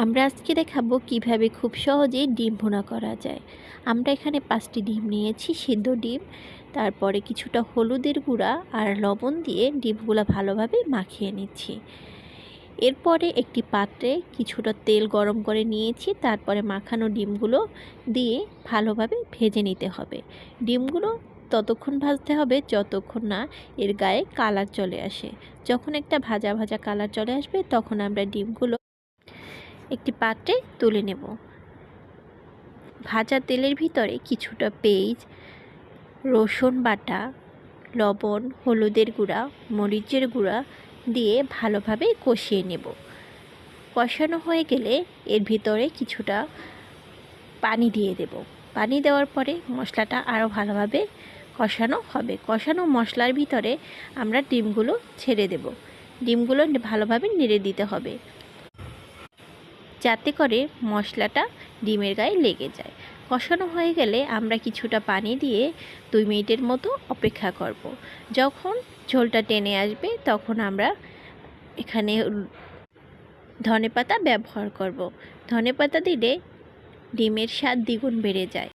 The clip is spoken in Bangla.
আমরা আজকে দেখাবো কিভাবে খুব সহজে ডিম ভুনা করা যায়। আমরা এখানে 5টি ডিম নিয়েছি, সিদ্ধ ডিম। তারপরে কিছুটা হলুদের গুঁড়া আর লবণ দিয়ে ডিমগুলো ভালোভাবে মাখিয়ে নিচ্ছি। এরপরে একটি পাত্রে কিছুটা তেল গরম করে নিয়েছি, তারপরে মাখানো ডিমগুলো দিয়ে ভালোভাবে ভেজে নিতে হবে। ডিমগুলো ততক্ষণ ভাজতে হবে যতক্ষণ না এর গায়ে কালার চলে আসে। যখন একটা ভাজা ভাজা কালার চলে আসবে তখন আমরা ডিমগুলো একটি পাত্রে তুলে নেব। ভাজা তেলের ভিতরে কিছুটা পেঁয়াজ, রসুন বাটা, লবণ, হলুদের গুঁড়া, মরিচের গুঁড়া দিয়ে ভালোভাবে কষিয়ে নেব। কষানো হয়ে গেলে এর ভিতরে কিছুটা পানি দিয়ে দেব। পানি দেওয়ার পরে মশলাটা আরও ভালোভাবে কষানো হবে। কষানো মশলার ভিতরে আমরা ডিমগুলো ছেড়ে দেব। ডিমগুলো ভালোভাবে নেড়ে দিতে হবে যাতে করে মশলাটা ডিমের গায়ে লেগে যায়। কষানো হয়ে গেলে আমরা কিছুটা পানি দিয়ে 2 মিনিটের মতো অপেক্ষা করব। যখন ঝোলটা টেনে আসবে তখন আমরা এখানে ধনেপাতা ব্যবহার করব। ধনেপাতা দিলে ডিমের স্বাদ দ্বিগুণ বেড়ে যায়।